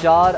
4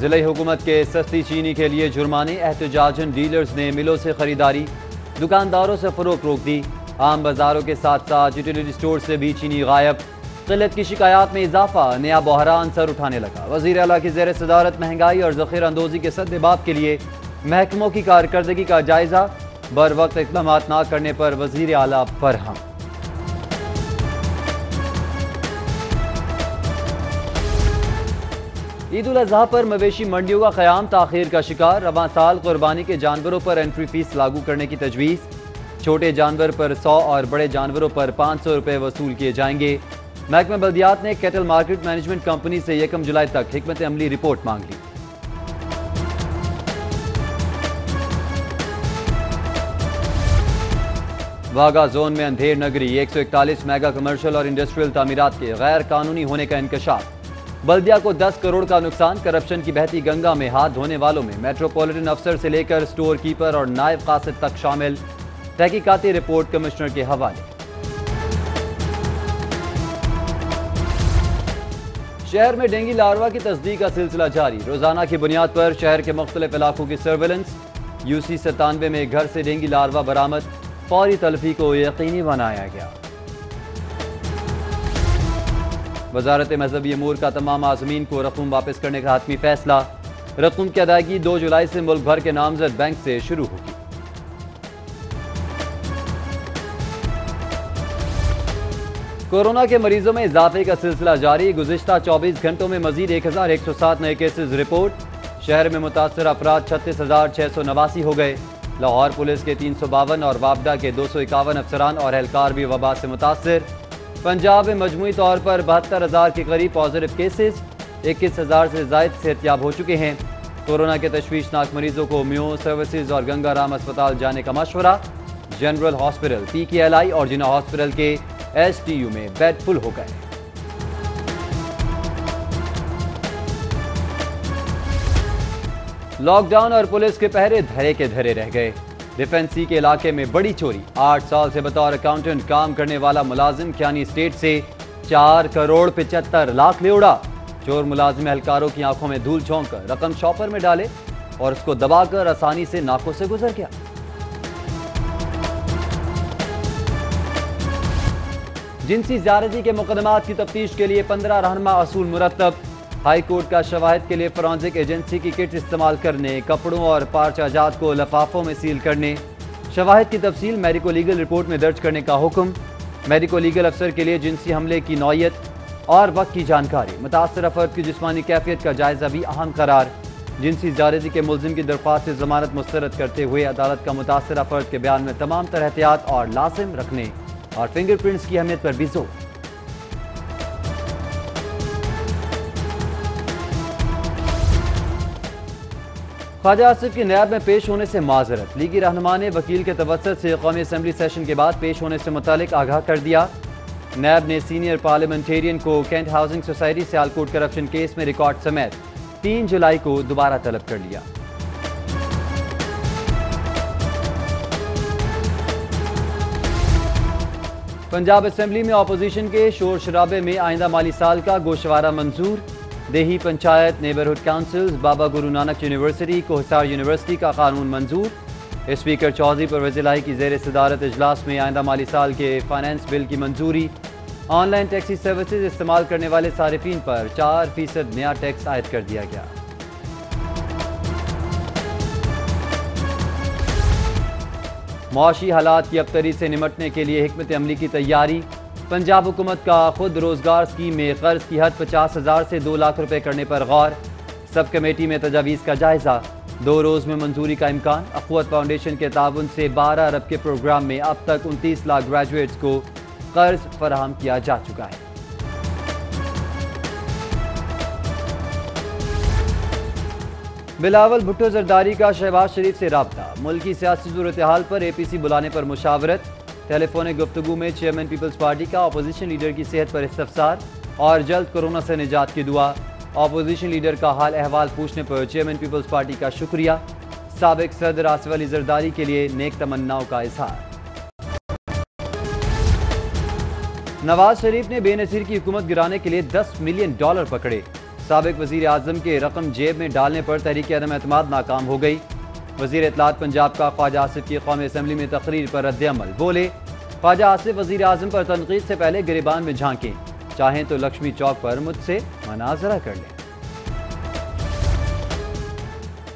ضلعی حکومت کے سستی چینی کے لیے جرمانے، احتجاجن ڈیلرز نے ملوں سے خریداری، دکانداروں سے فروخت روک دی۔ عام بازاروں کے ساتھ ساتھ یوٹیلیٹی سٹور سے بھی چینی غائب۔ قلت کی شکایات میں اضافہ، نیا بحران سر اٹھانے لگا۔ وزیر اعلیٰ کی زیر صدارت مہنگائی اور ذخیرہ اندوزی کے سدباب کے لیے محکموں کی کارکردگی کا جائزہ، بر وقت اقدامات نہ کرنے پر وزیر اعلیٰ برہم۔ عید الاضحیٰ پر مویشی منڈیوں کا قیام تاخیر کا شکار، رواں سال قربانی کے جانوروں پر انٹری فیس لاگو کرنے کی تجویز، چھوٹے جانور پر 100 اور بڑے جانوروں پر 500 روپے وصول کیے جائیں گے۔ محکمہ بلدیات نے کیٹل مارکیٹ مینجمنٹ کمپنی سے 1 جولائی تک حکمت عملی رپورٹ مانگ لی۔ واگا زون میں اندھیر نگری، 141 میگا کمرشل اور انڈسٹریل تعمیرات کے غیر قانونی ہونے کا انکشاف۔ بلدیہ کو 10 کروڑ کا نقصان، کرپشن کی بہتی گنگا میں ہاتھ دھونے والوں میں میٹروپولیٹن افسر سے لے کر سٹور کیپر اور نائب قاصد تک شامل۔ تحقیقاتی رپورٹ کمشنر کے حوالے۔ شہر میں ڈینگی لاروا کی تصدیق کا سلسلہ جاری، روزانہ کی بنیاد پر شہر کے مختلف علاقوں کی سرویلنس۔ UC 97 میں گھر سے ڈینگی لاروا برآمد، فوری تلفی کو یقینی بنایا گیا۔ وزارت مذہبی امور کا تمام عازمین کو رقم واپس کرنے کا حتمی فیصلہ، رقم کی ادائیگی 2 جولائی سے ملک بھر کے نامزد بینک سے شروع ہوگی۔ کورونا کے مریضوں میں اضافے کا سلسلہ جاری، گزشتہ 24 گھنٹوں میں مزید 1107 نئے کیسز رپورٹ، شہر میں متاثرہ افراد 36,689 ہو گئے۔ لاہور پولیس کے 352 اور وابڈا کے 251 افسران اور اہلکار بھی وبا سے متاثر۔ پنجاب میں مجموعی طور پر 72,000 کے قریب پازیٹیو کیسز، 21,000 سے زائد صحتیاب ہو چکے ہیں۔ کورونا کے تشویشناک مریضوں کو میو سروسز اور گنگا رام اسپتال جانے کا مشورہ، جنرل ہاسپٹل، PKLI اور جنا ہاسپٹل کے STU میں بیڈ فل ہو گئے۔ لاک ڈاؤن اور پولیس کے پہرے دھرے کے دھرے رہ گئے۔ ڈیفنسی کے علاقے میں بڑی چوری، 8 سال سے بطور اکاؤنٹنٹ کام کرنے والا ملازم کیانی اسٹیٹ سے 4 کروڑ 75 لاکھ لے اڑا۔ چور ملازم اہلکاروں کی آنکھوں میں دھول جھونک کر رقم شاپر میں ڈالے اور اس کو دبا کر آسانی سے ناکوں سے گزر گیا۔ جنسی زیادتی کے مقدمات کی تفتیش کے لیے 15 رہنما اصول مرتب، ہائی کورٹ کا شواہد کے لیے فورینسک ایجنسی کی کٹ استعمال کرنے، کپڑوں اور پارچہ جات کو لفافوں میں سیل کرنے، شواہد کی تفصیل میڈیکو لیگل رپورٹ میں درج کرنے کا حکم۔ میڈیکو لیگل افسر کے لیے جنسی حملے کی نوعیت اور وقت کی جانکاری، متاثرہ فرد کی جسمانی کیفیت کا جائزہ بھی اہم قرار۔ جنسی زیادتی کے ملزم کی درخواست سے ضمانت مسترد کرتے ہوئے عدالت کا متاثرہ فرد کے بیان میں تمام طرح احتیاط اور لازم رکھنے اور فنگر پرنٹس کی اہمیت پر بھی زور۔ خواجہ آصف کی نیب میں پیش ہونے سے معذرت، لیگی رہنما نے وکیل کے توسط سے قومی اسمبلی سیشن کے بعد پیش ہونے سے متعلق آگاہ کر دیا۔ نیب نے سینئر پارلیمنٹیرین کو کینٹ ہاؤسنگ سوسائٹی سے سیالکوٹ کرپشن کیس میں ریکارڈ سمیت 3 جولائی کو دوبارہ طلب کر لیا۔ پنجاب اسمبلی میں اپوزیشن کے شور شرابے میں آئندہ مالی سال کا گوشوارہ منظور، دیہی پنچایت، نیبرہڈ کونسلز، بابا گرو نانک یونیورسٹی، کوہسار یونیورسٹی کا قانون منظور۔ اسپیکر چودھری پرویز الہی کی زیر صدارت اجلاس میں آئندہ مالی سال کے فائنانس بل کی منظوری۔ آن لائن ٹیکسی سروسز استعمال کرنے والے صارفین پر 4% نیا ٹیکس عائد کر دیا گیا۔ معاشی حالات کی ابتری سے نمٹنے کے لیے حکمت عملی کی تیاری، پنجاب حکومت کا خود روزگار اسکیم میں قرض کی حد 50,000 سے 2 لاکھ روپے کرنے پر غور، سب کمیٹی میں تجاویز کا جائزہ، 2 روز میں منظوری کا امکان۔ اخوت فاؤنڈیشن کے تعاون سے 12 ارب کے پروگرام میں اب تک 29 لاکھ گریجویٹس کو قرض فراہم کیا جا چکا ہے۔ بلاول بھٹو زرداری کا شہباز شریف سے رابطہ، ملکی سیاسی صورتحال پر APC بلانے پر مشاورت، ٹیلی فونک گفتگو میں چیئرمین پیپلز پارٹی کا اپوزیشن لیڈر کی صحت پر استفسار اور جلد کورونا سے نجات کی دعا۔ اپوزیشن لیڈر کا حال احوال پوچھنے پر چیئرمین پیپلز پارٹی کا شکریہ، سابق صدر آصف علی زرداری کے لیے نیک تمناؤں کا اظہار۔ نواز شریف نے بے نظیر کی حکومت گرانے کے لیے $10 ملین پکڑے، سابق وزیر اعظم کے رقم جیب میں ڈالنے پر تحریک عدم اعتماد ناکام ہو گئی۔ وزیر اطلاعات پنجاب کا خواجہ آصف کی قومی اسمبلی میں تقریر پر رد عمل، بولے خواجہ آصف وزیر اعظم پر تنقید سے پہلے گریبان میں جھانکیں، چاہیں تو لکشمی چوک پر مجھ سے مناظرہ کر لیں۔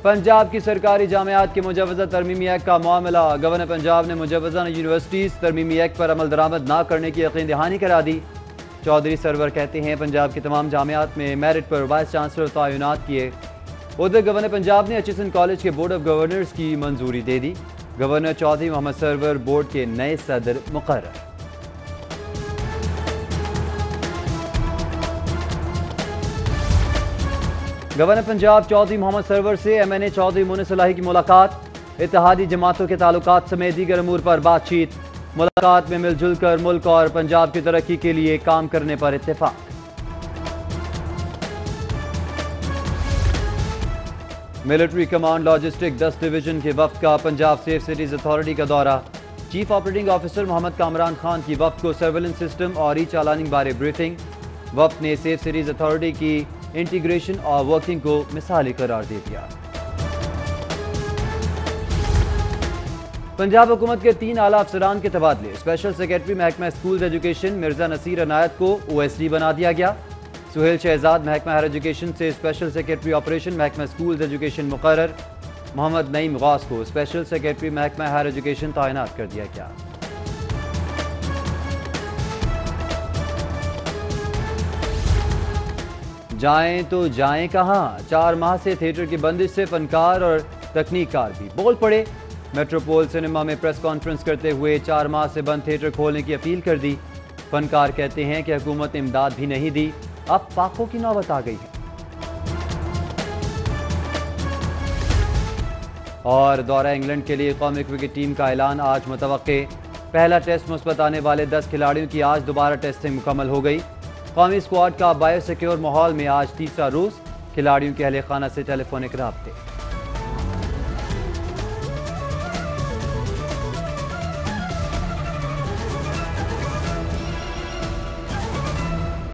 پنجاب کی سرکاری جامعات کے مجوزہ ترمیمی ایکٹ کا معاملہ، گورنر پنجاب نے مجوزہ یونیورسٹیز ترمیمی ایکٹ پر عمل درآمد نہ کرنے کی یقین دہانی کرا دی۔ چودھری سرور کہتے ہیں پنجاب کی تمام جامعات میں میرٹ پر وائس چانسلر تعینات کیے۔ ادھر گورنر پنجاب نے ایچسن کالج کے بورڈ آف گورنرز کی منظوری دے دی، گورنر چودھری محمد سرور بورڈ کے نئے صدر مقرر۔ گورنر پنجاب چودھری محمد سرور سے ایم این اے چودھری مونس صلاحی کی ملاقات، اتحادی جماعتوں کے تعلقات سمیت دیگر امور پر بات چیت، ملاقات میں مل جل کر ملک اور پنجاب کی ترقی کے لیے کام کرنے پر اتفاق۔ ملٹری کمانڈ لاجسٹک 10 ڈویژن کے وفد کا پنجاب سیف سٹیز اتھارٹی کا دورہ، چیف آپریٹنگ آفیسر محمد کامران خان کی وفد کو سرویلنس سسٹم اور ای چالاننگ بارے بریفنگ، وفد نے سیف سٹیز اتھارٹی کی انٹیگریشن اور ورکنگ کو مثالی قرار دے دیا۔ پنجاب حکومت کے 3 اعلیٰ افسران کے تبادلے، اسپیشل سیکرٹری محکمہ اسکولز ایجوکیشن مرزا نصیر عنایت کو او ایس ڈی بنا دیا گیا، سہیل شہزاد محکمہ ہائر ایجوکیشن سے اسپیشل سیکرٹری آپریشن محکمہ اسکولز ایجوکیشن مقرر، محمد نعیم غوث کو اسپیشل سیکرٹری محکمہ ہائر ایجوکیشن تعینات کر دیا گیا۔ جائیں تو جائیں کہاں، 4 ماہ سے تھیٹر کی بندش سے فنکار اور تکنیک کار بھی بول پڑے۔ میٹروپول سنیما میں پریس کانفرنس کرتے ہوئے 4 ماہ سے بند تھیٹر کھولنے کی اپیل کر دی۔ فنکار کہتے ہیں کہ حکومت نے امداد بھی نہیں دی، اب پاکوں کی نوبت آ گئی ہے۔ اور دورہ انگلینڈ کے لیے قومی کرکٹ ٹیم کا اعلان آج متوقع، پہلا ٹیسٹ مثبت آنے والے 10 کھلاڑیوں کی آج دوبارہ ٹیسٹنگ مکمل ہو گئی۔ قومی اسکواڈ کا بایو سیکیور ماحول میں آج تیسرا روز، کھلاڑیوں کے اہل خانہ سے ٹیلی فونک رابطے۔